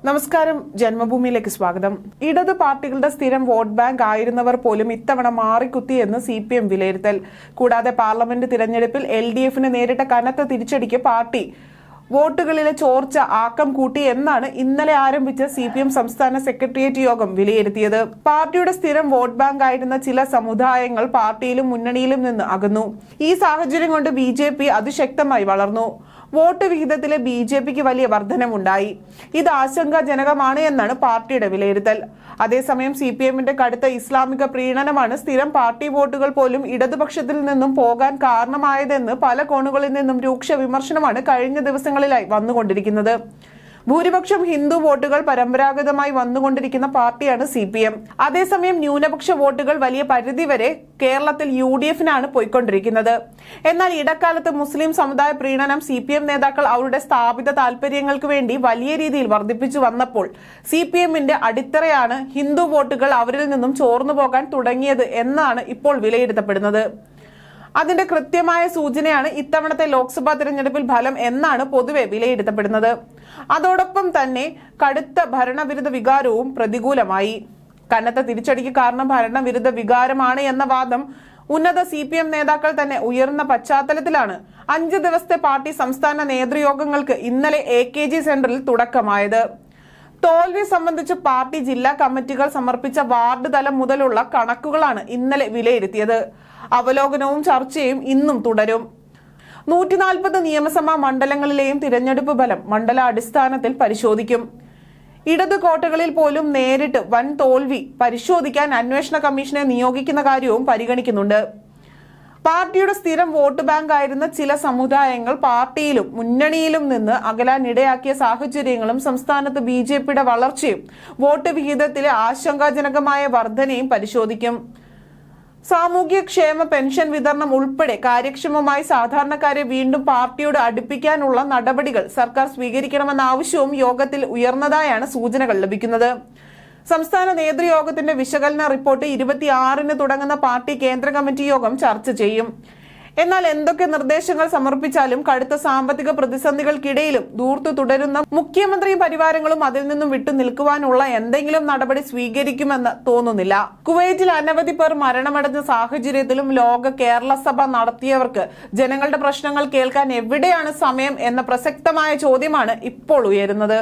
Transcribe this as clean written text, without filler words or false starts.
നമസ്കാരം, ജന്മഭൂമിയിലേക്ക് സ്വാഗതം. ഇടത് പാർട്ടികളുടെ സ്ഥിരം വോട്ട് ബാങ്ക് ആയിരുന്നവർ പോലും ഇത്തവണ മാറിക്കുത്തിയെന്ന് CPM വിലയിരുത്തൽ. കൂടാതെ പാർലമെന്റ് തിരഞ്ഞെടുപ്പിൽ LDFന് നേരിട്ട കനത്ത തിരിച്ചടിക്ക് പാർട്ടി വോട്ടുകളിലെ ചോർച്ച ആക്കം കൂട്ടി എന്നാണ് ഇന്നലെ ആരംഭിച്ച CPM സംസ്ഥാന സെക്രട്ടേറിയറ്റ് യോഗം വിലയിരുത്തിയത്. പാർട്ടിയുടെ സ്ഥിരം വോട്ട് ബാങ്ക് ആയിരുന്ന ചില സമുദായങ്ങൾ പാർട്ടിയിലും മുന്നണിയിലും നിന്ന് അകന്നു. ഈ സാഹചര്യം കൊണ്ട് BJP അതിശക്തമായി വളർന്നു. വോട്ട് വിഹിതത്തിലെ BJPക്ക് വലിയ വർധനമുണ്ടായി. ഇത് ആശങ്കാജനകമാണ് എന്നാണ് പാർട്ടിയുടെ വിലയിരുത്തൽ. അതേസമയം CPMന്റെ കടുത്ത ഇസ്ലാമിക പ്രീണനമാണ് സ്ഥിരം പാർട്ടി വോട്ടുകൾ പോലും ഇടതുപക്ഷത്തിൽ നിന്നും പോകാൻ കാരണമായതെന്ന് പല കോണുകളിൽ നിന്നും രൂക്ഷ വിമർശനമാണ് കഴിഞ്ഞ ദിവസങ്ങളിലായി വന്നുകൊണ്ടിരിക്കുന്നത്. ഭൂരിപക്ഷം ഹിന്ദു വോട്ടുകൾ പരമ്പരാഗതമായി വന്നുകൊണ്ടിരിക്കുന്ന പാർട്ടിയാണ് CPM. അതേസമയം ന്യൂനപക്ഷ വോട്ടുകൾ വലിയ പരിധിവരെ കേരളത്തിൽ UDFനാണ് പോയിക്കൊണ്ടിരിക്കുന്നത്. എന്നാൽ ഇടക്കാലത്ത് മുസ്ലിം സമുദായ പ്രീണനം CPM നേതാക്കൾ അവരുടെ സ്ഥാപിത താൽപര്യങ്ങൾക്ക് വേണ്ടി വലിയ രീതിയിൽ വർദ്ധിപ്പിച്ചു വന്നപ്പോൾ CPMന്റെ അടിത്തറയാണ് ഹിന്ദു വോട്ടുകൾ അവരിൽ നിന്നും ചോർന്നു പോകാൻ തുടങ്ങിയത് എന്നാണ് ഇപ്പോൾ വിലയിരുത്തപ്പെടുന്നത്. അതിന്റെ കൃത്യമായ സൂചനയാണ് ഇത്തവണത്തെ ലോക്സഭാ തിരഞ്ഞെടുപ്പിൽ ഫലം എന്നാണ് പൊതുവെ വിലയിരുത്തപ്പെടുന്നത്. അതോടൊപ്പം തന്നെ കടുത്ത ഭരണവിരുദ്ധ വികാരവും പ്രതികൂലമായി. കനത്ത തിരിച്ചടിക്ക് കാരണം ഭരണവിരുദ്ധ വികാരമാണ് എന്ന വാദം ഉന്നത CPM നേതാക്കൾ തന്നെ ഉയർന്ന പശ്ചാത്തലത്തിലാണ് 5 ദിവസത്തെ പാർട്ടി സംസ്ഥാന നേതൃയോഗങ്ങൾക്ക് ഇന്നലെ AKG സെന്ററിൽ തുടക്കമായത്. തോൽവി സംബന്ധിച്ച് പാർട്ടി ജില്ലാ കമ്മിറ്റികൾ സമർപ്പിച്ച വാർഡ് തലം മുതലുള്ള കണക്കുകളാണ് ഇന്നലെ വിലയിരുത്തിയത്. അവലോകനവും ചർച്ചയും ഇന്നും തുടരും. 140 നിയമസഭാ മണ്ഡലങ്ങളിലെയും തിരഞ്ഞെടുപ്പ് ഫലം മണ്ഡലാടിസ്ഥാനത്തിൽ പരിശോധിക്കും. ഇടത് കോട്ടകളിൽ പോലും നേരിട്ട് വൻ തോൽവി പരിശോധിക്കാൻ അന്വേഷണ കമ്മീഷനെ നിയോഗിക്കുന്ന കാര്യവും പരിഗണിക്കുന്നുണ്ട്. പാർട്ടിയുടെ സ്ഥിരം വോട്ട് ബാങ്ക് ആയിരുന്ന ചില സമുദായങ്ങൾ പാർട്ടിയിലും മുന്നണിയിലും നിന്ന് അകലാനിടയാക്കിയ സാഹചര്യങ്ങളും സംസ്ഥാനത്ത് BJPയുടെ വളർച്ചയും വോട്ട് വിഹിതത്തിലെ ആശങ്കാജനകമായ വർധനയും പരിശോധിക്കും. സാമൂഹ്യക്ഷേമ പെൻഷൻ വിതരണം ഉൾപ്പെടെ കാര്യക്ഷമമായി സാധാരണക്കാരെ വീണ്ടും പാർട്ടിയോട് അടുപ്പിക്കാനുള്ള നടപടികൾ സർക്കാർ സ്വീകരിക്കണമെന്ന ആവശ്യവും യോഗത്തിൽ ഉയർന്നതായാണ് സൂചനകൾ ലഭിക്കുന്നത്. സംസ്ഥാന നേതൃയോഗത്തിന്റെ വിശകലന റിപ്പോർട്ട് 26-ന് തുടങ്ങുന്ന പാർട്ടി കേന്ദ്ര കമ്മിറ്റി യോഗം ചർച്ച ചെയ്യും. എന്നാൽ എന്തൊക്കെ നിർദ്ദേശങ്ങൾ സമർപ്പിച്ചാലും കടുത്ത സാമ്പത്തിക പ്രതിസന്ധികൾക്കിടയിലും ദൂർത്ത് തുടരുന്ന മുഖ്യമന്ത്രിയും പരിവാരങ്ങളും അതിൽ നിന്നും വിട്ടു നിൽക്കുവാനുള്ള എന്തെങ്കിലും നടപടി സ്വീകരിക്കുമെന്ന് തോന്നുന്നില്ല. കുവൈറ്റിൽ അനവധി പേർ മരണമടഞ്ഞ സാഹചര്യത്തിലും ലോക കേരള സഭ നടത്തിയവർക്ക് ജനങ്ങളുടെ പ്രശ്നങ്ങൾ കേൾക്കാൻ എവിടെയാണ് സമയം എന്ന പ്രസക്തമായ ചോദ്യമാണ് ഇപ്പോൾ ഉയരുന്നത്.